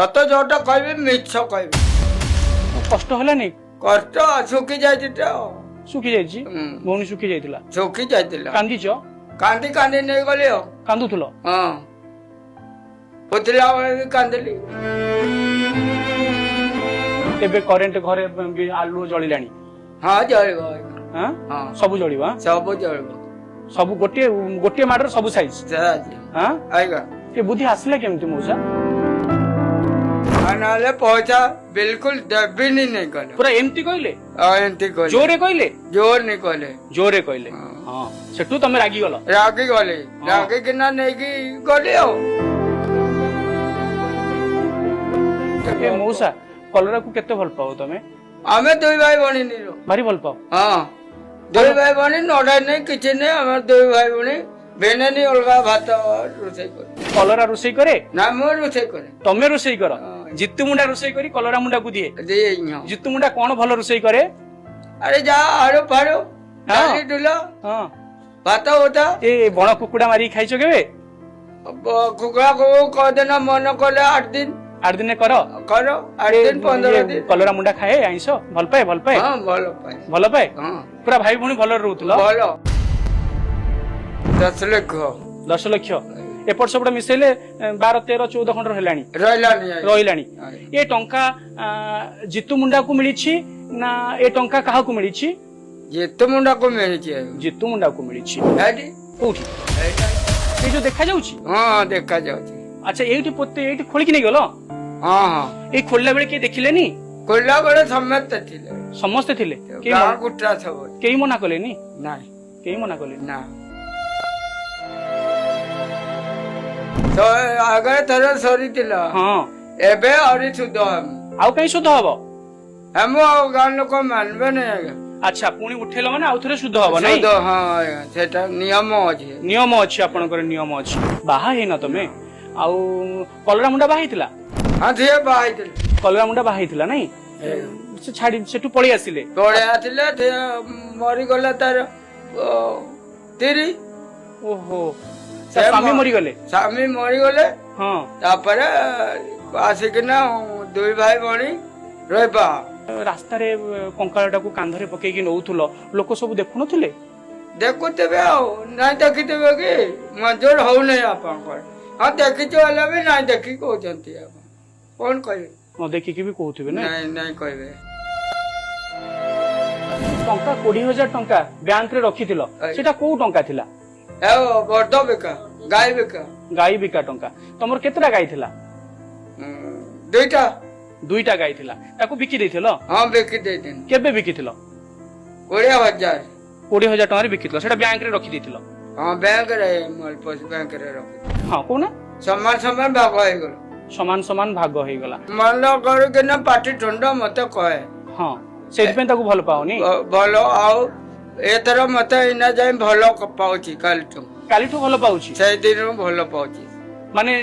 सत जोटा कहबी मिछ कहबी कष्ट हलानी कष्ट सुखी जाइछि तो सुखी जाइछि भौणी सुखी जाइतिला सुखी जाइतिला कांदीच कांदी कांदी नहीं गली हो कांदुथुलो हाँ पुतला वाले भी कांदली एबे करेंट घरे भी आलू जळिलानी हाँ जळबो हां हाँ सब जळिबा सब जळबो सब गोटे गोटे माडर सब साइज सराजी हां आएगा ए बुद्धि आसले केमति मौसा आनाले पहुंचा बिल्कुल दबी नहीं कले पूरा एमती कहले एंती कहले जोरे कहले जोर नहीं कहले जोरे कहले हां सेटू तमे रागी गलो रागी गले रागी किना नहीं की गले हो ए मौसा कलरा को केते भल पाओ तमे आमे दुई भाई बणी नीरो भारी भल पाओ हाँ दुई भाई बणी नडा नहीं किछि नहीं आमे दुई भाई बणी बेने नहीं अलगा भात रोसई कर कलरा रोसई करे ना मो रोसई करे तमे रोसई कर जित्तु मुंडा रोसई करी कलरा मुंडा को दिए दे यहाँ जित्तु मुंडा कोन भल रोसई करे अरे जा आरो फारो डाली डुला हां भात होता ए बण कुकुडा मारी खाइछो केबे कुकड़ा को कह देना मन कले 8 दिन 8 दिन करो 8 दिन 15 दिन कलरा मुंडा खाए आइसो भल पाए हाँ भलो पाए भल पाए हाँ पूरा भाई भौणी भल रहउतलो भलो 10 लाख 10 लाख एपट सेपट मिसेले 12 13 14 खंड रहलानी रहिलानी ए टंका जितु मुंडा को मिलिछि ना ए टंका काहा को मिलिछि जितु मुंडा को मिलिछि जितु मुंडा को मिलिछि एडी कोठी ए जो देखा जाउछि हाँ देखा जाउछि अच्छा एठी पोते एठी खोली कि नै गलो हाँ हाँ ए खोलला बेले के देखिलेनी कोल्ला बड़े समेत थिले समस्त थिले गाँ गुट्टा सब केही मना कलेनी नहीं केही मना कलेनी ना तो आगे थरे सरी थिला हां एबे औरी सुध हम आउ कहीं शुद्ध हबो हम गाँ लोक मानबे नहीं आगे अच्छा पुणी उठेलो माने आउ थरे शुद्ध हबो नै सुध हाँ आगे सेटा नियम अछि नियम अछि आपनकर नियम अछि बाहा हे न तमे आउ कलरा मुंडा बाहाइतिला हाँ थे बाई थिले कलरा मुंडा बाहाइतिला नै से छाडी सेटु पळी आसिले तोड़े आथिले थे मरी गला तार तिरी ओहो स्वामी मरी गले स्वामी मरी गले हां तापर आसिकिना दुई भाई बणी रहबा रास्ता रे कंकाळटा को कांधरे पकेई कि नउथुलो लोक सब देखु नथिले देखुतेबे आ नहीं देखितेबे कि मंजूर हो नहीं आपन पर हाँ देखी वाला भी नहीं देखी कहते कौन कहे न देखि कि भी कहउथिबे नै नहीं नहीं कहबे टंका 20000 टंका बैंक रे रखिथिलो सेटा को टंका थिला ए बर्द बेका गाय बेका गाई बिका टंका तमर केतरा गाई थिला दुईटा दुईटा गाई थिला ताको बिकी देथिलो हाँ बेकी दे दिन केबे बिकिथिलो 20,000 20000 टंका रे बिकिथिलो सेटा बैंक रे रखि देथिलो हाँ बैंक रे मलपोस बैंक रे रखी हां कोना समान समान भाग हो गल समान समान भाग हो गला मान लो कर के ना पार्टी ठंडा मत कहे हां सेति पे ताको भल पाओनी भलो आओ एथर मत इना जाय भलो पाउची काली ठो भल पाउची से दिन भलो पाउची माने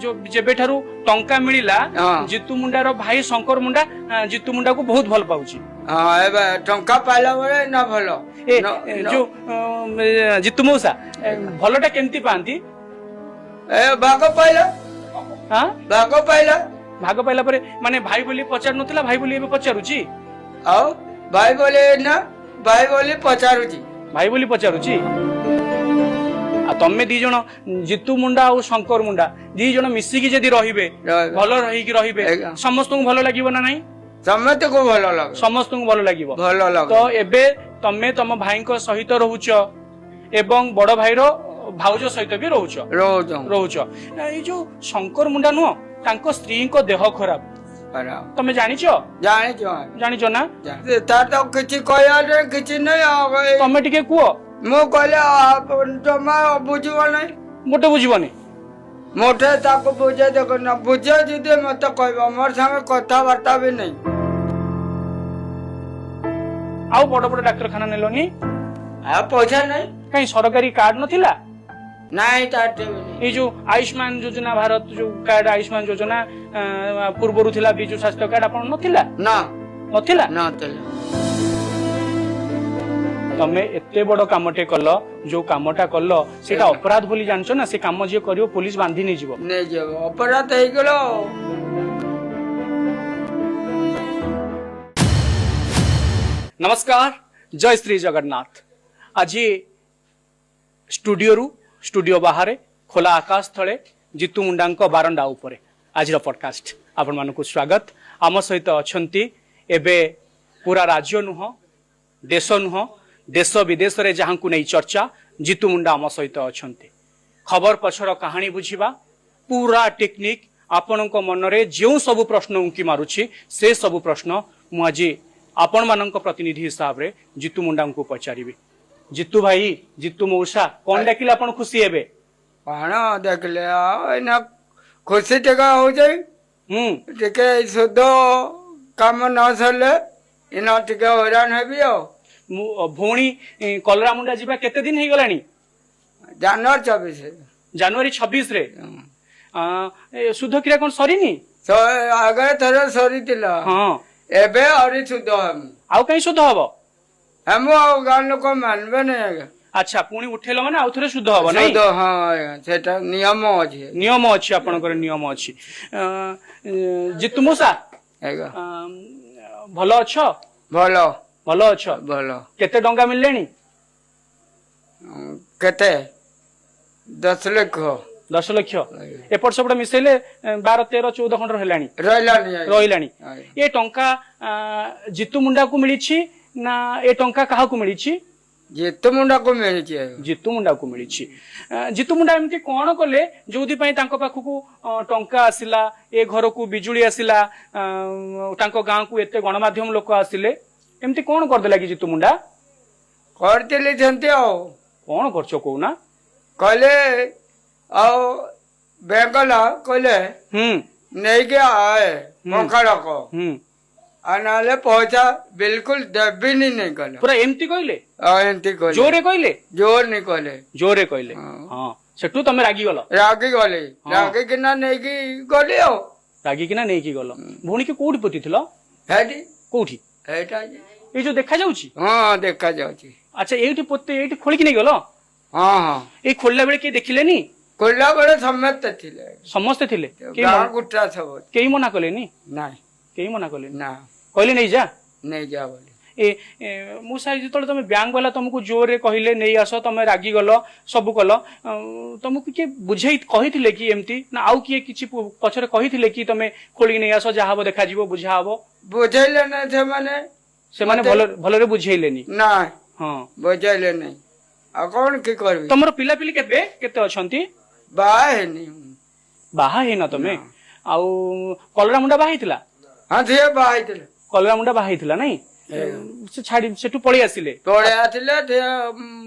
जो जेबे ठारू टंका मिलिला हाँ। जितु मुंडारो भाई शंकर मुंडा जितु मुंडा को बहुत भल पाउची हाँ एबे टंका पाइला बळे ना भलो ए जो जितु मौसा भलटा केमती पांती ए भाग पाइला हां भाग पाइला भाग पाइला परे माने भाई बोली पचार नथिला भाई बोली एबे पचारुची आओ भाई बोले ना भाई बोली पचारुची भाई बोली पचारुची आ तमे दी जण जितु मुंडा और शंकर मुंडा दी जण मिसी की जदी रहिबे भलो रही की रहिबे समस्त को भलो लागिवो ना नहीं समस्त को भलो लाग समस्त को भलो लागिवो भलो लाग तो एबे तमे तम भाई को सहित रहउछ एवं बड़ भाई रो भाउज सहित भी रहउछ ए जो शंकर मुंडा नो तांको स्त्री को देह खराब तमे जानिछो जानिछो ना तार तो किछि कहया रे किछि नै आ गए तमे टिके कुओ मो कहले जमा बुझिबो नै मोटे बुझिबनी मोटे ताको बुझे देखो ना बुझे जदि मत कहबो मोर संगे कथा वार्ता भी नहीं आउ बड़ बड़ डाक्टर खाना नेलोनी आ पैसा नहीं कहीं सरकारी कार्ड नथिला नहीं तार ये जो आयुष्मान योजना भारत जो कार्ड आयुष्मान योजना पूर्वरु थिला बिजु स्वास्थ्य कार्ड आपन नथिला ना नथिला ना तले तमे एते बड़ कामटे कल जो कामटा कल सेटा अपराध बोली जानछो ना से काम जे करियो पुलिस बांधी नै जीवो नहीं जब अपराध है गेलो नमस्कार जय श्री जगन्नाथ। आज स्टूडियो बाहर खोला आकाश तले जितु मुंडा बारंडा उपरे आज पॉडकास्ट आपण मानक स्वागत। आम सहित अछंती एबे पूरा राज्य नुह देश नुह देश विदेश रे जहां को नहीं चर्चा जितु मुंडा आम सहित अछंती। खबर पछर कहानी बुझिबा पूरा टेक्निक आपणक मनरे जो सब प्रश्न उंकी मारुछि से सब प्रश्न मु आज आपण मानक प्रतिनिधि हिसाब रे जितु मुंडा को पचारिबे। जितु भाई जितु मौसा कौन डाकिले आपण खुशी हेबे? पाण देखले एना खुशी टेका हो जाई टिके शुद्ध काम न सले इना टिके हैरान हेबी भौणी कलरा मुंडा जीवा केते दिन हे गलानी? जनवरी 26 रे शुद्ध क्रिया कोन सरीनी? आगे थरे सरीतिला हां एबे अरि शुद्ध हम आउ कहीं शुद्ध हबो हम गान लोक मानबे नै। अच्छा पुणी उठेलो माने आउ थरे शुद्ध हबो नै? शुद्ध हां सेटा नियम अछि आपनकर नियम अछि। जितु मोसा हेगा भलो अछो? भलो अछो भलो। केते डंगा मिललेनी? केते 10 लाख 10 लाख एपट सेपट मिसेले 12 13 14 खंड रहलानी रहलानी। ए टंका जितु मुंडा को मिलिछि ना ए टंका काहा को मिलिछि? जितु मुंडा को मिलिछि। जितु मुंडा को मिलिछि। जितु मुंडा एमती कोन कले जोदी पई तांको पाखु टंका आसिला ए घर को बिजुली आसिला तांको गां को एते गणमाध्यम लोक आसिले एमती कोन कर देला कि जितु मुंडा? करतिले जंती कोन करछो कोना कहले बैंकला कहले नहीं के आए पंखा को आनाले पहुंचा बिल्कुल दबी नहीं कहले पूरा एमती कहले एमती कहले जोर नहीं कहले हां सेटू तमे रागी गलो रागी किना नहीं की गली रागी किना नहीं की गलो। भूणी के कोठी पोती थिलो? हेडी कोठी एटा ए जो देखा जाउची? हां देखा जाउची। अच्छा एठी पोते एठी खोली कि नहीं गलो? हां ए खोलला बेले के देखिलेनी? खोलला बेले समस्त थिले के गुट्टा सब केई मना कलेनी? नाही केई मना कलेनी ना कहले नहीं जा बोले ए मुसा जतले तमे बैंक वाला तुमको जोर रे कहिले नहीं आसो तमे रागी गलो सब कलो तुमको के बुझाई कहिथिले कि एमती ना आउ किए किछि पछरे कहिथिले कि तमे खोली नहीं आसो जा हबो देखा जीवो बुझा हबो? बुझाइले ना से माने भलो रे बुझाइलेनी ना? हां बुझाइले नहीं आ कोन की करबी? तमरो पिला पिली केते अछंती? बाहा हे ना तमे आउ कलरा मुंडा बाहाइतिला? हां जे बाहाइतिला कलरा मुंडा बाहाइतिला नहीं से छाडी सेटू पळी आसिले ते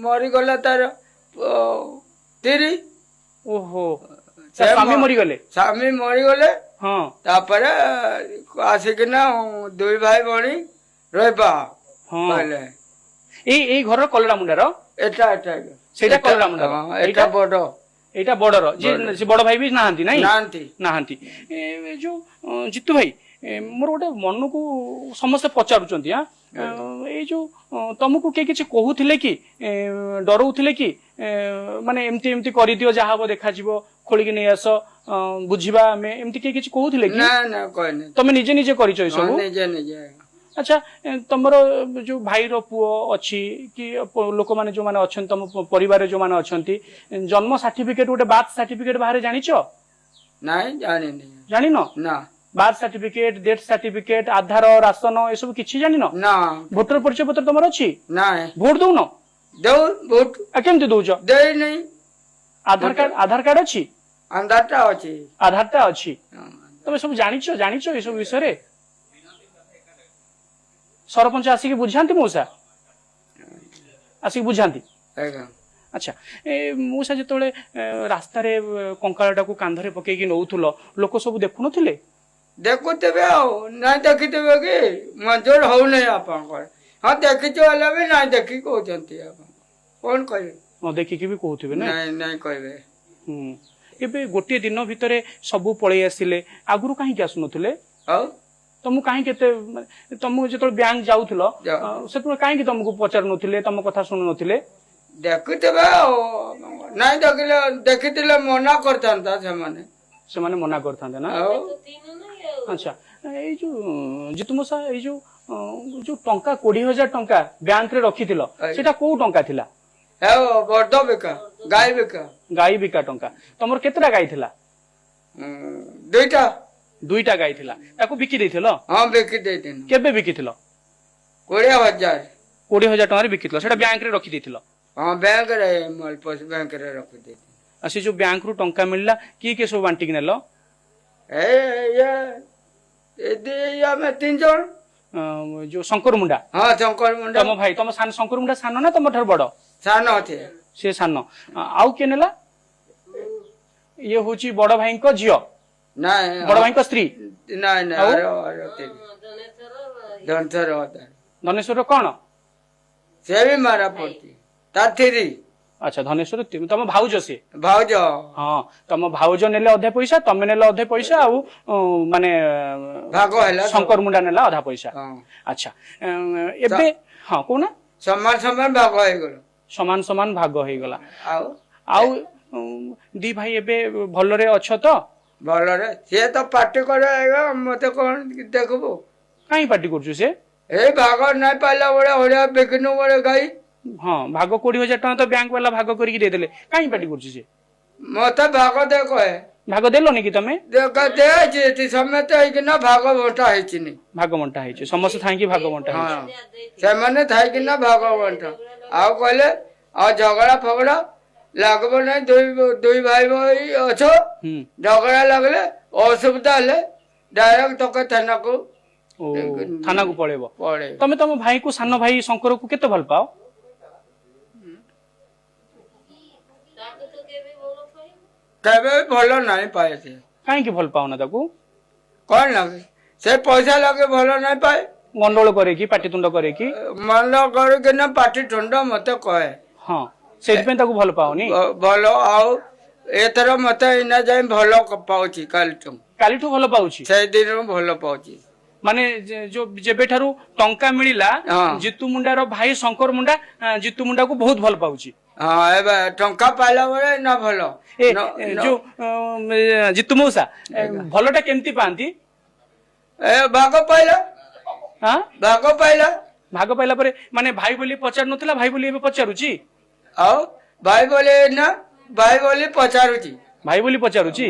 मरी गला तार तेरी ओहो स्वामी मरी गले हां तापर आसिकना दुई भाई बणी रहबा हां कहले ए घर कलरा मुंडार एटा सेटा कलरा मुंडा एटा बडो एटा बडर जे बड़ भाई भी नाहंती नहीं नाहंती जो जितु भाई मोर गोटे मन को समस्त पचारुचंती ए जो तुमको के किछि कहूथिले कि डरउथिले कि माने एमती एमती करि दियो जा हबो देखा जीवो खोली कि नहीं आस बुझिबा हमें एमती के किछि कहूथिले कि? ना कहने तमे निजे करिছো ए सब? निजे अच्छा तुमर जो भाई रो पुओ अच्छी कि लोक माने जो माने अछन तुम परिवार जो माने अछंती जन्म सर्टिफिकेट गोटे बार्थ सर्टिफिकेट बाहर जानिछो? नहीं जानि न ना बार्थ सर्टिफिकेट डेथ सर्टिफिकेट आधार राशन ए सब किछि जानि न? ना वोटर परिचय पत्र तुमर अछि? ना वोट दउ न? दउ वोट केमति दउछो? देई नहीं आधार कार्ड अछि? आधार ता अछि तमे सब जानिछो ए सब विषय रे? सरपंच आसिक बुझाती मौसा आसिक बुझाती? अच्छा ए मौसा जतले रास्ता रे कंकाळटा को कांधरे पकेकी नउथुलो लोक सब देखु नथिले? देखुतेबे ना देखितेबे कि मंजूर हो नहीं आपन कर हां देखितो वाला भी ना देखि कहउचंती आपन कोन कहि न देखि कि भी कहउथिबे ना? नहीं कहबे एबे गोटे दिन भितरे सब पळै आसिले आगुरु काहे कि आसु नथिले? तुमको कहीं केते तुमको जो बैंक जाउथलो से कहीं तुमको पचार नथिले तुम कथा सुनु नथिले? देखुतेबे नहीं देखिले देखितिले मना करथांता से माने मना करथांते ना ଆଚ୍ଛା ଏଇ ଯୋଉ ଜିତୁ ମଉସା ଏଇ ଯୋଉ ଯୋଉ ଟଙ୍କା 20,000 ଟଙ୍କା ବ୍ୟାଙ୍କ ରେ ରଖିଥିଲ ସେଟା କୋଉ ଟଙ୍କା ଥିଲା? ବର୍ଦ ବିକା ଗାଈ ବିକା ଗାଈ ବିକା ଟଙ୍କା। ତମର କେତେଟା ଗାଈ ଥିଲା? ଦୁଇଟା ଦୁଇଟା ଗାଈ ଥିଲା। ତାକୁ ବିକି ଦେଇଥିଲ? ହଁ ବିକି ଦେଇଥିଲି। କେବେ ବିକିଥିଲ? 20,000। 20,000 ଟଙ୍କାରେ ବିକିଥିଲ ସେଟା ବ୍ୟାଙ୍କ ରେ ରଖି ଦେଇଥିଲ? ହଁ ବ୍ୟାଙ୍କ ରେ ମଲପୋସ ବ୍ୟାଙ୍କ ରେ ରଖିଦେଇଥିଲି। ଆଉ ସେ ଯୋଉ ବ୍ୟାଙ୍କ ରୁ ଟଙ୍କା ମିଳିଲା କିଏ ସବୁ ବାଣ୍ଟିକି ନେଲ? ଆମେ 3 ଜଣ। ଯୋଉ ଶଙ୍କର ମୁଣ୍ଡା? ହଁ ଶଙ୍କର ମୁଣ୍ଡା। ତମ ଭାଇ ତମ ଶଙ୍କର ମୁଣ୍ଡା ସାନ ନା ତମ ଠାରୁ ବଡ? ସାନ ଅଛି। ସେ ସାନ। ଆଉ କିଏ ନେଲା? ଇଏ ହଉଛି ବଡ ଭାଇଙ୍କ ଝିଅ? ନାଇଁ ବଡ ଭାଇଙ୍କ ସ୍ତ୍ରୀ? ନାଇଁ ଧନେଶ୍ୱର କଣ? ସେ ବି ମାରା ପଡୁଛି ତା ଥିରି। ଆଚ୍ଛା ଧନେଶ୍ୱର ତମ ଭାଉଜ ସେ? ଭାଉଜ। ହଁ ତମ ଭାଉଜ ନେଲେ ଅଧେ ପଇସା ତମେ ନେଲେ ଅଧେ ପଇସା ଆଉ ମାନେ ଭାଗ ହେଲା ଶଙ୍କର ମୁଣ୍ଡା ନେଲା ଅଧା ପଇସା। ଆଚ୍ଛା ଏବେ ହଁ କହୁନା? ସମାନ ସମାନ ଭାଗ ହେଇଗଲା। ସମାନ ସମାନ ଭାଗ ହେଇଗଲା। ଆଉ ଦି ଭାଇ ଏବେ ଭଲରେ ଅଛ ତ? ଭଲରେ। ସିଏ ତ ପାଟି করে ମତେ କଣ ଦେଖିବୁ? କାହିଁ ପାଟି କରୁଛୁ ସେ? ଏଇ ଭାଗ ନାଇଁ ପାଇଲା ବେଳେ ହଳିଆ ବିକିନୁ ବେଳେ ଗାଈ। ହଁ ଭାଗ 20,000 ଟଙ୍କା ତ ବ୍ୟାଙ୍କ ବାଲା ଭାଗ କରିକି ଦେଇଦେଲେ କାହିଁ ପାଟି କରୁଛୁ ସେ? ମତେ ଭାଗ ଦେ କହେ। ଭାଗ ଦେଲନି କି ତମେ? ଦେଇଛି ସମେତ ହେଇକିନା ଭାଗ ବଣ୍ଟା ହେଇଛି। ଭାଗ ବଣ୍ଟା ହେଇଛି ସମସ୍ତେ ଥାଇକି ଭାଗ ବଣ୍ଟା ହେଇଛି। ସେମାନେ ଥାଇକିନା ଭାଗ ବଣ୍ଟା। ଆଉ କହିଲେ ଆଉ ଝଗଡା ଫଗଡା ଲାଗବ ନାଇଁ ଦୁଇ ଭାଇ ଭାଇ ଅଛ। ଝଗଡା ଲାଗିଲେ ଅସୁବିଧା ହେଲେ ଡାଇରେକ୍ଟ ତକ ଥାନାକୁ ପଳେଇବ। ତମେ ତମ ଭାଇକୁ ସାନ ଭାଇ ଶଙ୍କରକୁ କେତେ ଭଲ ପାଅ? କେବେ ଭଲ ନାହିଁ ପାଏ। ସେ କାହିଁକି ଭଲ ପାଉନା ତାକୁ? କଣ ଲାଗେ ସେ ପଇସା ଲାଗେ ଭଲ ନାହିଁ ପାଏ। ଗଣ୍ଡଗୋଳ କରେକି ପାଟିତୁଣ୍ଡ କରେକି? ମନ କରିକିନା ପାଟି ତୁଣ୍ଡ ମତେ କହେ। ହଁ ସେଇଥିପାଇଁ ତାକୁ ଭଲ ପାଉନି? ଭଲ ଆଉ ଏଥର ମତେ ଏଇନା ଯାଇ ଭଲ ପାଉଛି। କାଲିଠୁ ଭଲ ପାଉଛି? ସେଇଦିନରୁ ଭଲ ପାଉଛି। ମାନେ ଯୋଉ ଯେବେଠାରୁ ଟଙ୍କା ମିଳିଲା ଜିତୁ ମୁଣ୍ଡାର ଭାଇ ଶଙ୍କର ମୁଣ୍ଡା ଜିତୁ ମୁଣ୍ଡାକୁ ବହୁତ ଭଲ ପାଉଛି। ହଁ ଏବେ ଟଙ୍କା ପାଇଲା ବେଳେ ନା ଭଲ। ଯୋଉ ଜିତୁ ମଉସା ଭଲଟା କେମିତି ପାଆନ୍ତି? ଭାଗ ପାଇଲା। ଭାଗ ପାଇଲା। ଭାଗ ପାଇଲା ପରେ ମାନେ ଭାଇ ବୋଲି ପଚାରୁ ନଥିଲା ଭାଇ ବୋଲି ଏବେ ପଚାରୁଛି? ଆଉ ଭାଇ ବୋଲି ନା ଭାଇ ବୋଲି ପଚାରୁଛି। ଭାଇ ବୋଲି ପଚାରୁଛି?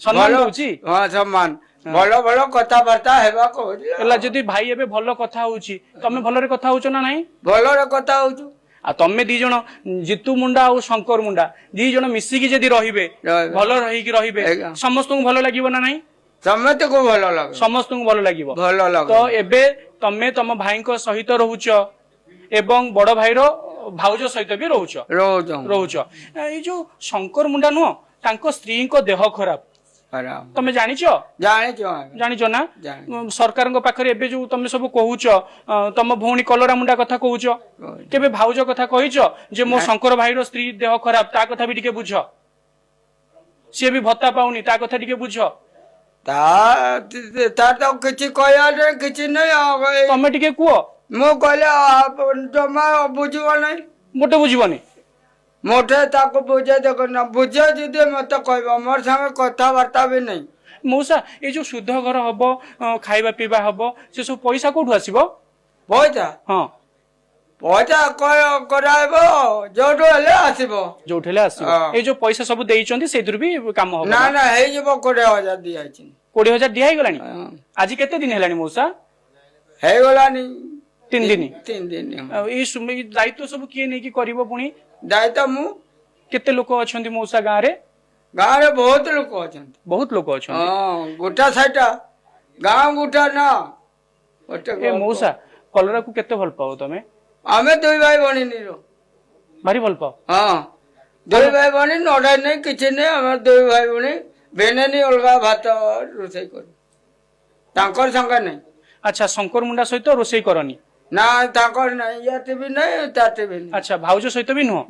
ସମ୍ମାନ ଦଉଛି? ହଁ ସମ୍ମାନ। ଭଲ ଭଲ କଥାବାର୍ତ୍ତା ହେବା କହୁଛି। ହେଲା ଯଦି ଭାଇ ଏବେ ଭଲ କଥା ହଉଛି ତମେ ଭଲରେ କଥା ହଉଛ ନା ନାଇଁ? ଭଲରେ କଥା ହଉଛୁ। ଆଉ ତମେ ଦି ଜଣ ଜିତୁ ମୁଣ୍ଡା ଆଉ ଶଙ୍କର ମୁଣ୍ଡା ଦି ଜଣ ମିଶିକି ଯଦି ରହିବେ ଭଲ ରହିକି ରହିବେ ସମସ୍ତଙ୍କୁ ଭଲ ଲାଗିବ ନା ନାଇଁ? ସମସ୍ତଙ୍କୁ ଭଲ ଲାଗିବ। ସମସ୍ତଙ୍କୁ ଭଲ ଲାଗିବ। ଭଲ ଲାଗିବ। ତ ଏବେ ତମେ ତମ ଭାଇଙ୍କ ସହିତ ରହୁଛ ଏବଂ ବଡ ଭାଇର ଭାଉଜ ସହିତ ବି ରହୁଛ। ଏଇ ଯୋଉ ଶଙ୍କର ମୁଣ୍ଡା ନୁହଁ ତାଙ୍କ ସ୍ତ୍ରୀଙ୍କ ଦେହ ଖରାପ ତମେ ଜାଣିଛ? ଜାଣିଛ ନା? ସରକାରଙ୍କ ପାଖରେ ଏବେ ଯୋଉ ତମେ ସବୁ କହୁଛ ତମ ଭଉଣୀ କଲରା ମୁଣ୍ଡା କଥା କହୁଛ କେବେ ଭାଉଜ କଥା କହିଛ ଯେ ମୋ ଶଙ୍କର ଭାଇର ସ୍ତ୍ରୀ ଦେହ ଖରାପ ତା କଥା ବି ଟିକେ ବୁଝ। ସିଏ ବି ଭତ୍ତା ପାଉନି ତା କଥା ଟିକେ ବୁଝ। ତାର ତ କିଛି କହିବା କିଛି ନାହିଁ। ତମେ ଟିକେ କୁହ। ମୁଁ କହିଲେ ଜମା ବୁଝିବ ନାହିଁ। ମୋଟେ ବୁଝିବନି? ମୋଟେ ତାକୁ ବୁଝେଇ ଦେଖ ନା ବୁଝେ ଯଦି ମତେ କହିବ ମୋର ସାଙ୍ଗେ କଥାବାର୍ତ୍ତା ବି ନାହିଁ। ମଉସା ଏଇ ଯୋଉ ଶୁଦ୍ଧ ଘର ହବ ଖାଇବା ପିଇବା ହବ ସେ ସବୁ ପଇସା କୋଉଠୁ ଆସିବ? ପଇସା? ହଁ ପଇସା କରାହେବ ଯୋଉଠୁ ହେଲେ ଆସିବ। ଯୋଉଠି ହେଲେ ଆସିବ। ଏଇ ଯୋଉ ପଇସା ସବୁ ଦେଇଛନ୍ତି ସେଇଥିରୁ ବି କାମ ହବ? ନା ନା ହେଇଯିବ 20,000 ଦିଆଯାଇଛି। 20,000 ଦିଆ ହେଇଗଲାଣି? ଆଜି କେତେ ଦିନ ହେଲାଣି ମଉସା? ହେଇଗଲାଣି 3 ଦିନ। 3 ଦିନ। ଏଇ ଦାୟିତ୍ଵ ସବୁ କିଏ ନେଇକି କରିବ ପୁଣି? ଦାୟିତ୍ଵ ମୁଁ। କେତେ ଲୋକ ଅଛନ୍ତି ମଉସା ଗାଁରେ? ଗାଁରେ ବହୁତ ଲୋକ ଅଛନ୍ତି। ବହୁତ ଲୋକ ଅଛନ୍ତି? ଗୋଟା ସାଇଟା ଗାଁ ଗୋଟା ନା। ମଉସା କଲରାକୁ କେତେ ଭଲ ପାଅ ତମେ? ଆମେ 2 ଭାଇ ଭଉଣୀ। ଭାରି ଭଲ ପାଅ? ହଁ 2 ଭାଇ ଭଉଣୀ ନଡାଇ ନାହିଁ କିଛି ନାହିଁ। ଆମେ 2 ଭାଇ ଭଉଣୀ ବେନେନି ଅଲଗା ଭାତ ରୋଷେଇ କରୁ ତାଙ୍କର ସାଙ୍ଗେ ନାହିଁ। ଆଚ୍ଛା ଶଙ୍କର ମୁଣ୍ଡା ସହିତ ରୋଷେଇ କରନି? ନା ତାଙ୍କର ନାହିଁ ୟାଠି ବି ନାହିଁ ତାଠି ବି ନାହିଁ। ଆଚ୍ଛା ଭାଉଜ ସହିତ ବି ନୁହଁ?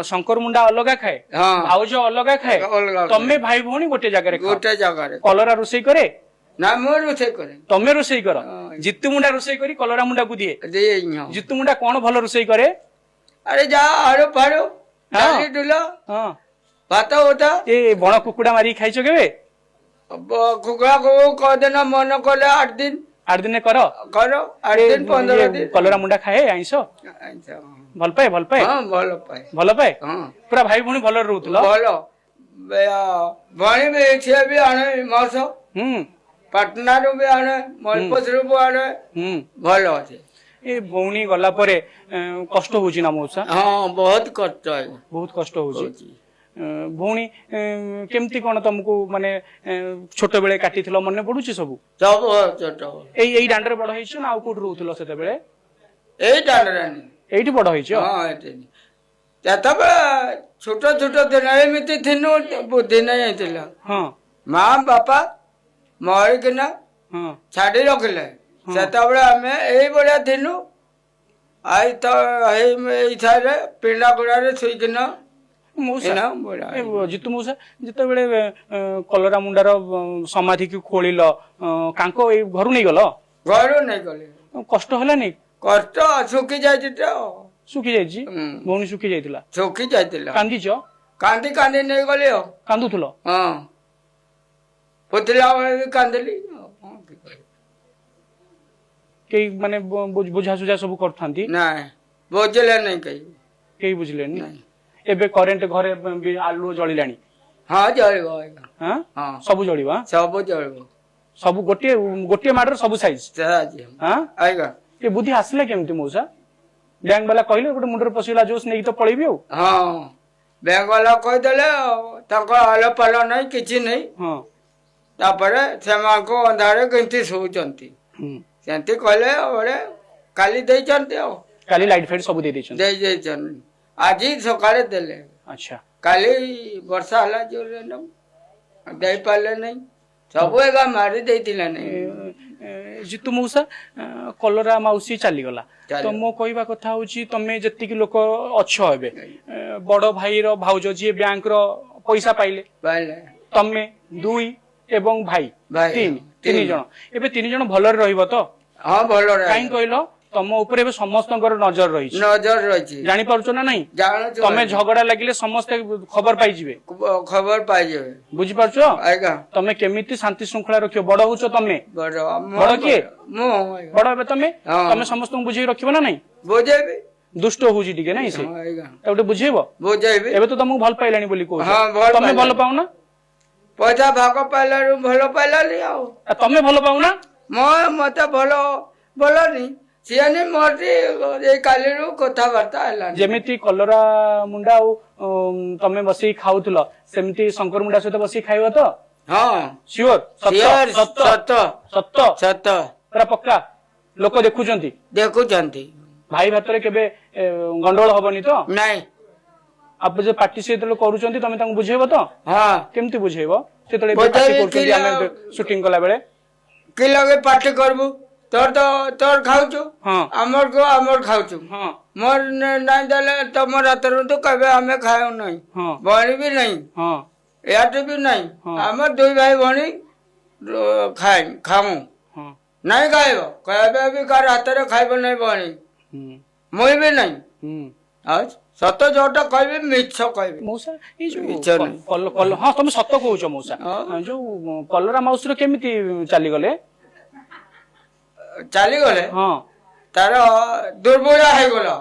ଶଙ୍କର ମୁଣ୍ଡା ଅଲଗା ଖାଏ ଭାଉଜ ଅଲଗା ଖାଏ ତମେ ଭାଇ ଭଉଣୀ ଗୋଟେ ଜାଗାରେ କଲରା ରୋଷେଇ କରେ? ନା ମୁଁ ରୋଷେଇ କରେ। ତମେ ରୋଷେଇ କର? ଜିତୁ ମୁଣ୍ଡା ରୋଷେଇ କରି କଲରା ମୁଣ୍ଡାକୁ ଦିଏ? ଜିତୁ ମୁଣ୍ଡା କଣ ଭଲ ରୋଷେଇ କରେ? ଆରେ ଯା ଆଳୁ ଫାଳୁ ଡାଲି ଡୁଲ ଭାତ ହୋତା। ଏ ବଣ କୁକୁଡା ମାରିକି ଖାଇଛ କେବେ? କୁକୁଡ଼ା କୁ କହିଦେନ ମନ କଲେ 8 ଦିନ 8 ଦିନେ କର 8 ଦିନ 15 ଦିନ କଲରା ମୁଣ୍ଡା ଖାଏ ଆଇଁଷ ଭଲ ପାଏ ଭଲ ପାଏ ଭଲ ପାଏ ହଁ ପୁରା ଭାଇ ଭଉଣୀ ଭଲରେ ରହୁଥିଲ ଭଲ ଭଣୀ ବି ସିଏ ବି ଆଣେ ମାଂସ ପାଟନାରୁ ବି ଆଣେ ମଲପସରୁ ବି ଆଣେ ଭଲ ଅଛି ଏ ଭଉଣୀ ଗଲା ପରେ କଷ୍ଟ ହଉଛି ନା ମଉସା ହଁ ବହୁତ କଷ୍ଟ ବହୁତ କଷ୍ଟ ହଉଛି ଭଉଣୀ କେମିତି କଣ ତମକୁ ମାନେ ଛୋଟ ବେଳେ କାଟିଥିଲ ମନେ ପଡୁଛି ସବୁ ସବୁ ଛୋଟ ଏଇ ଦାଣ୍ଡରେ ବଡ ହେଇଛ ନା ଆଉ କୋଉଠି ରହୁଥିଲ ସେତେବେଳେ ଏଇ ଦାଣ୍ଡରେ ଏଇଠି ବଡ ହେଇଛ ହଁ ଏଠି ସେତେବେଳେ ଛୋଟ ଛୋଟ ଦିନ ଏମିତି ଥିନୁ ବୁଦ୍ଧି ନାଇଁ ହେଇଥିଲା ହଁ ମା ବାପା ମରିକିନା ହଁ ଛାଡି ରଖିଲେ ସେତେବେଳେ ଆମେ ଏଇଭଳିଆ ଥିନୁ ଆଇ ତ ଏଇ ସାଇରେ ପିଣ୍ଡା ଗୁଡାରେ ଶୋଇକିନା ଜିତୁ ମଉସା ଯେତେବେଳେ କଲରା ମୁଣ୍ଡାର ସମାଧିକୁ ଖୋଳିଲ କାଙ୍କ ଏଇ ଘରୁ ନେଇଗଲ ଘରୁ ନେଇଗଲେ କଷ୍ଟ ହେଲାନି କଷ୍ଟ ଶୁଖି ଯାଇଛି ତ ଶୁଖି ଯାଇଛି ଭଉଣୀ ଶୁଖି ଯାଇଥିଲା ଶୁଖି ଯାଇଥିଲା କାନ୍ଦିଛ କାନ୍ଦି କାନ୍ଦି ନେଇଗଲି ଆଉ କାନ୍ଦୁଥିଲ ହଁ ପୋତିଲା ବେଳେ ବି କାନ୍ଦିଲି କେହି ମାନେ ବୁଝାସୁଝା ସବୁ କରିଥାନ୍ତି ନାଇଁ ବୁଝିଲେ ନାଇଁ କେହି ବୁଝିଲେନି ଏବେ କରେଣ୍ଟ ଘରେ ଆଲୁଅ ଜଳିଲାଣି ହଁ ଜଳିବ ସବୁ ଜଳିବ ସବୁ ଜଳିବ ସବୁ ଗୋଟିଏ ମାଡର ସବୁ ସାଇଜ ଏ ବୁଦ୍ଧି ଆସିଲା କେମିତି ମଉସା ବ୍ୟାଙ୍କ ବାଲା କହିଲେ ଗୋଟେ ମୁଣ୍ଡରେ ପଶିଗଲା ଜୋସ୍ ନେଇକି ତ ପଳେଇବି ଆଉ ହଁ ବ୍ୟାଙ୍କ ବାଲା କହିଦେଲେ ତାଙ୍କ ଆଲ ପାଲ ନାହିଁ କିଛି ନାହିଁ ତାପରେ ସେମାନଙ୍କୁ ଅନ୍ଧାରରେ କେମିତି ଶୋଉଛନ୍ତି ସେମିତି କହିଲେ କାଲି ଦେଇଛନ୍ତି ଆଉ କାଲି ଲାଇଟ୍ ଫାଇଟ୍ ସବୁ ଦେଇଛନ୍ତି ଆଜି ସକାଳେ ଦେଲେ ଆଚ୍ଛା କାଲି ବର୍ଷା ହେଲା ଜୋରରେ ଦେଇପାରିଲେ ନାହିଁ ସବୁ ଏକା ମାରି ଦେଇଥିଲା ନାଇଁ ଜିତୁ ମଉସା କଲରା ମାଉସୀ ଚାଲିଗଲା ତ ମୋ କହିବା କଥା ହଉଛି ତମେ ଯେତିକି ଲୋକ ଅଛ ଏବେ ବଡ ଭାଇର ଭାଉଜ ଯିଏ ବ୍ୟାଙ୍କର ପଇସା ପାଇଲେ ତମେ 2 ଏବଂ ଭାଇ 3 ଜଣ ଏବେ 3 ଜଣ ଭଲରେ ରହିବ ତ ହଁ ଭଲ କାହିଁ କହିଲ ତମ ଉପରେ ଏବେ ସମସ୍ତଙ୍କର ନଜର ରହିଛି ଜାଣିପାରୁଛ ନା ନାଇଁ ତମେ ଝଗଡା ଲାଗିଲେ ସମସ୍ତେ ଖବର ପାଇଯିବେ ବୁଝିପାରୁଛ ତମେ କେମିତି ଶାନ୍ତି ଶୃଙ୍ଖଳା ରଖିବ ବଡ ହଉଛ ତମେ ବଡ କିଏ ବଡ ଏବେ ତମେ ସମସ୍ତଙ୍କୁ ବୁଝେଇ ରଖିବ ନା ନାଇଁ ବୁଝେଇବି ଦୁଷ୍ଟ ହଉଛି ଟିକେ ନାଇଁ ସେ ଗୋଟେ ବୁଝେଇବ ଏବେ ତ ତମକୁ ଭଲ ପାଇଲାଣି ବୋଲି କହୁଛ ତମେ ଭଲ ପାଉନା ପଇସା ଭାଗ ପାଇଲାରୁ ଭଲ ପାଇଲାନି ଆଉ ତମେ ଭଲ ପାଉନା ମତେ ଭଲନି ସିଏ ମୋଟି ଏଇ କାଲିରୁ କଥାବାର୍ତ୍ତା ହେଲା ଯେମିତି କଲରା ମୁଣ୍ଡା ଆଉ ତମେ ବସିକି ଖାଉଥିଲ ସେମିତି ଶଙ୍କର ମୁଣ୍ଡା ସହିତ ବସିକି ଖାଇବ ତ ହଁ ସିଓର ସତ ପୁରା ପକ୍କା ଲୋକ ଦେଖୁଛନ୍ତି ଭାଇ ଭାତରେ କେବେ ଗଣ୍ଡଗୋଳ ହବନି ତ ନାଇଁ ଆପଣ ଯେ ପାର୍ଟି ସେ ଯେତେବେଳେ କରୁଛନ୍ତି ତମେ ତାଙ୍କୁ ବୁଝେଇବ ତ କେମିତି ବୁଝେଇବ ସେତେବେଳେ ଆମେ ସୁଟିଂ କଲା ବେଳେ କି ଲଗେ ପାର୍ଟି କରିବୁ ତୋର ଖାଉଛୁ ଆମର ଖାଉଛୁ ମୋର ନାଇଁ ଦେଲେ ତମର ହାତରୁ ତୁ କେବେ ଆମେ ଖାଉ ନାହିଁ ଭଉଣୀ ବି ନାହିଁ ଏହାଠୁ ବି ନାହିଁ ଆମର 2 ଭାଇ ଭଉଣୀ ଖାଉ ନାଇଁ ଖାଇବ କେବେ ବି କାହାର ହାତରେ ଖାଇବ ନାହିଁ ଭଉଣୀ ମୁଇଁ ବି ନାହିଁ ସତ ଯୋଉଟା କହିବି ମିଛ କହିବି ମଉସା ଏଇ ଯୋଉ ହଁ ତମେ ସତ କହୁଛ ମଉସା ଯୋଉ କଲରା ମାଉସୀର କେମିତି ଚାଲିଗଲେ ହଁ ତାର ଦୁର୍ବଳିଆ ହେଇଗଲା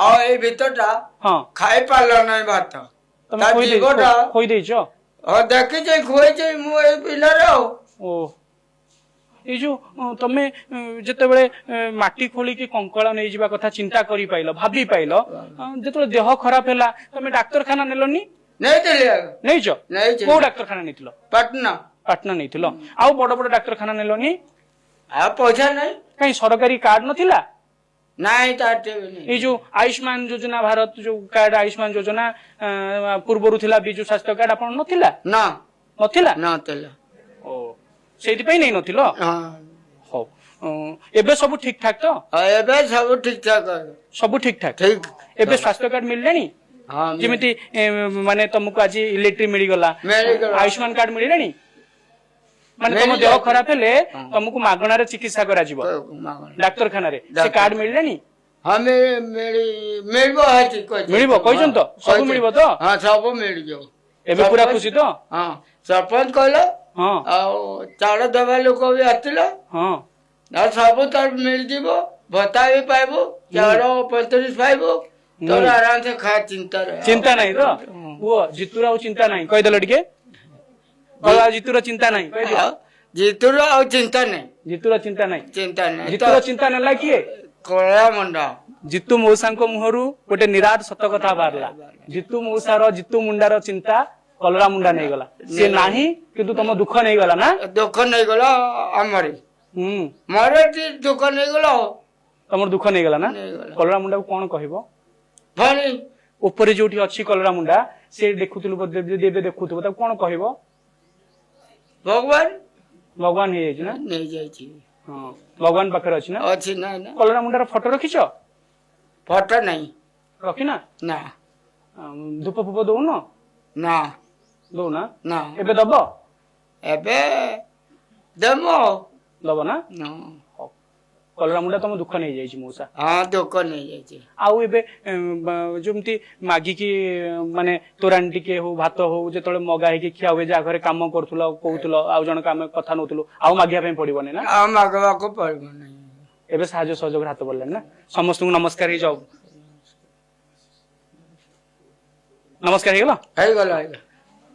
ଆଉ ଏଇ ଭିତରଟା ଖାଇ ପାରିଲ ନାହିଁ ଭାତ ଖୋଇଦେଇଛ ଦେଖିଛି ଖୁଏଇଛି ମୁଁ ଏଇ ପିଲାରେ ଆଉ ଏଇ ଯୋଉ ତମେ ଯେତେବେଳେ ମାଟି ଖୋଳିକି କଙ୍କଳା ନେଇଯିବା କଥା ଚିନ୍ତା କରିପାଇଲ ଭାବି ପାଇଲ ଯେତେବେଳେ ଦେହ ଖରାପ ହେଲା ତମେ ଡାକ୍ତରଖାନା ନେଲନି ନେଇଛ କୋଉ ଡାକ୍ତରଖାନା ନେଇଥିଲ ପାଟନା ନେଇଥିଲ ଆଉ ବଡ ବଡ ଡାକ୍ତରଖାନା ନେଲନି ଆଉ ପଇସା ନାହିଁ କାହିଁ ସରକାରୀ କାର୍ଡ ନଥିଲା ନାଇଁ ଏଇ ଯୋଉ ଆୟୁଷ୍ମାନ ଯୋଜନା ଭାରତ ଯୋଉ କାର୍ଡ ଆୟୁଷ୍ମାନ ଯୋଜନା ପୂର୍ବରୁ ଥିଲା ବିଜୁ ସ୍ୱାସ୍ଥ୍ୟ କାର୍ଡ ଆପଣ ନଥିଲା ନଥିଲା ସେଇଥିପାଇଁ ନେଇ ନଥିଲ ହଉ ଏବେ ସବୁ ଠିକ ଠାକ ତ ଏବେ ସବୁ ଠିକ ଠାକ ଏବେ ସ୍ୱାସ୍ଥ୍ୟ କାର୍ଡ ମିଳିଲାଣି ଯେମିତି ମାନେ ତମକୁ ଆଜି ଇଲେକ୍ଟ୍ରିକ ମିଳିଗଲା ଆୟୁଷ୍ମାନ କାର୍ଡ ମିଳିଲାଣି ମାନେ ତମ ଦେହ ଖରାପ ହେଲେ ତମକୁ ମାଗଣାରେ ଚିକିତ୍ସା କରାଯିବ ଡାକ୍ତରଖାନାରେ ସେ କାର୍ଡ ମିଳିଲାଣି ମିଳିବ କହିଛନ୍ତି ତ ସବୁ ମିଳିବ ତ ସବୁ ମିଳିଯିବ ଏବେ ପୁରା ଖୁସି ତ ହଁ ସରପଞ୍ଚ କହିଲା ହଁ ଆଉ ଚାଉଳ ଦେବା ଲୋକ ବି ଆସିଥିଲା ହଁ ଆଉ ସବୁ ତୋର ମିଳିଯିବ ଭତ୍ତା ବି ପାଇବୁ ଚାଉଳ 35 ପାଇବୁ ତୋର ଆରାମସେ ଖା ଚିନ୍ତା ନାହିଁ ତ ପୁଅ ଜିତୁର ଆଉ ଚିନ୍ତା ନାହିଁ କହିଦେଲ ଟିକେ ଜିତୁର ଚିନ୍ତା ନାହିଁ କହିଦିଅ ଜିତୁର ଆଉ ଚିନ୍ତା ନାହିଁ ଜିତୁର ଚିନ୍ତା ନାହିଁ ଜିତୁର ତ ଚିନ୍ତା ନେଲା କିଏ କଳା ମୁଣ୍ଡା ଜିତୁ ମଉସାଙ୍କ ମୁହଁରୁ ଗୋଟେ ନିରାଟ ସତ କଥା ବାହାରିଲା ଜିତୁ ମଉସାର ଜିତୁ ମୁଣ୍ଡାର ଚିନ୍ତା କଲରା ମୁଣ୍ଡା ନେଇଗଲା ସେ ନାହିଁ କିନ୍ତୁ ତମ ଦୁଃଖ ନେଇଗଲା ନା ଦୁଃଖ ନେଇଗଲା ଆମରି ମୋର ଦୁଃଖ ନେଇଗଲା ତମର ଦୁଃଖ ନେଇଗଲା ନା ନେଇଗଲା। କଲରା ମୁଣ୍ଡାକୁ କଣ କହିବ ଭଣି ଉପରେ ଯୋଉଠି ଅଛି କଲରା ମୁଣ୍ଡା ସେ ଦେଖୁଥିଲୁ ଯଦି ଏବେ ଦେଖୁଥିବ ତାକୁ କଣ କହିବ ଭଗବାନ ଭଗବାନ ହେଇଯାଇଛି ନା ନେଇଯାଇଛି ହଁ ଭଗବାନ ପାଖରେ ଅଛି ନା ଅଛି ନାଇଁ ନା କଲରା ମୁଣ୍ଡାର ଫଟୋ ରଖିଛ ଫଟୋ ନାହିଁ ରଖିନା ନା ଧୂପ ଫୁପ ଦଉନ ନା ଦଉନା ନା ଏବେ ଦବ ଏବେ ଦେମ ଦବ ନା ହଁ କଲରା ମୁଣ୍ଡା ତମ ଦୁଃଖ ନେଇଯାଇଛି ମଉସା ଦୁଃଖ ନେଇଯାଇଛି ଆଉ ଏବେ ଯେମିତି ମାଗିକି ମାନେ ତୋରାଣି ଟିକେ ହଉ ଭାତ ହଉ ଯେତେବେଳେ ମଗା ହେଇକି ଖିଆ ହୁଏ ଯାହା ଘରେ କାମ କରୁଥିଲ କହୁଥିଲ ଆଉ ଜଣକ ଆମେ କଥା ନଉଥିଲୁ ଆଉ ମାଗିବା ପାଇଁ ପଡିବନି ନା ଆଉ ମାଗବାକୁ ପଡିବ ନାହିଁ ଏବେ ସାହାଯ୍ୟ ସହଯୋଗରେ ହାତ ବଢିଲାଣି ନା ସମସ୍ତଙ୍କୁ ନମସ୍କାର ହେଇଯାଉ ନମସ୍କାର ହେଇଗଲା ହେଇଗଲା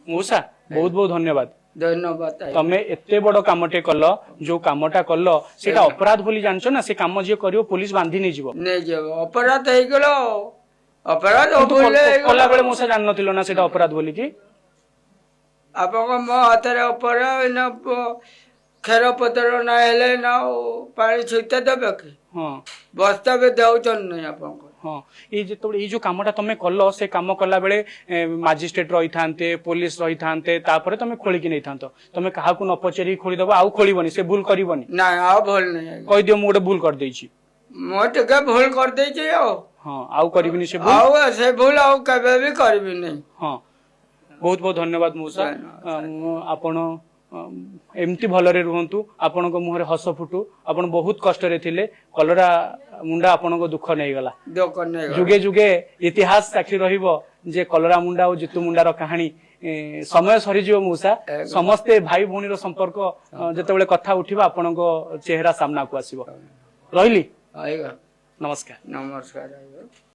ମଉସା ବହୁତ ବହୁତ ଧନ୍ୟବାଦ ଧନ୍ୟବାଦ ତମେ ଏତେ ବଡ କାମଟେ କଲ ଯୋଉ କାମଟା କଲ ସେଇଟା ଅପରାଧ ବୋଲି ଜାଣିଛ ନା ସେ କାମ ଯିଏ କରିବ ପୋଲିସ ବାନ୍ଧି ନେଇଯିବ ନେଇଯିବ ଅପରାଧ ହେଇଗଲ ଅପରାଧ କଲା ବେଳେ ମଉସା ଜାଣିନଥିଲ ନା ସେଇଟା ଅପରାଧ ବୋଲି କି ଆପଣଙ୍କ ମୋ ହାତରେ ଅପରାଧ ଖେର ପତ୍ର ନା ହେଲେ ନା ପାଣି ଛିଟା ଦେବେ କି ହଁ ବସ୍ତା ବି ଦେଉଛନ୍ତି ନାହିଁ ଆପଣଙ୍କ ହଁ ଏଇ ଯେତେବେଳେ ଏଇ ଯୋଉ କାମଟା ତମେ କଲ ସେ କାମ କଲା ବେଳେ ମାଜିଷ୍ଟ୍ରେଟ ରହିଥାନ୍ତେ ପୋଲିସ ରହିଥାନ୍ତେ ତାପରେ ତମେ ଖୋଳିକି ନେଇଥାନ୍ତ ତମେ କାହାକୁ ନ ପଚାରିକି ଖୋଳିଦବ ଆଉ ଖୋଳିବନି ସେ ଭୁଲ କରିବନି ନାଇଁ ଆଉ ଭୁଲ ନାହିଁ କହିଦିଅ ମୁଁ ଗୋଟେ ଭୁଲ କରିଦେଇଛି ମୁଁ ଟିକେ ଭୁଲ କରିଦେଇଛି ହଁ ଆଉ କରିବିନି ସେ ଭୁଲ ଆଉ ସେ ଭୁଲ ଆଉ କେବେ ବି କରିବିନି ହଁ ବହୁତ ବହୁତ ଧନ୍ୟବାଦ ମଉସା ଆପଣ ଏମିତି ଭଲରେ ରୁହନ୍ତୁ ଆପଣଙ୍କ ମୁହଁରେ ହସ ଫୁଟୁ ଆପଣ ବହୁତ କଷ୍ଟରେ ଥିଲେ କଲରା ମୁଣ୍ଡା ଆପଣଙ୍କ ଦୁଃଖ ନେଇଗଲା ଯୁଗେ ଯୁଗେ ଇତିହାସ ସାକ୍ଷୀ ରହିବ ଯେ କଲରା ମୁଣ୍ଡା ଆଉ ଜିତୁ ମୁଣ୍ଡାର କାହାଣୀ ସମୟ ସରିଯିବ ମଉସା ସମସ୍ତେ ଭାଇ ଭଉଣୀର ସମ୍ପର୍କ ଯେତେବେଳେ କଥା ଉଠିବ ଆପଣଙ୍କ ଚେହେରା ସାମ୍ନାକୁ ଆସିବ ରହିଲି ନମସ୍କାର ନମସ୍କାର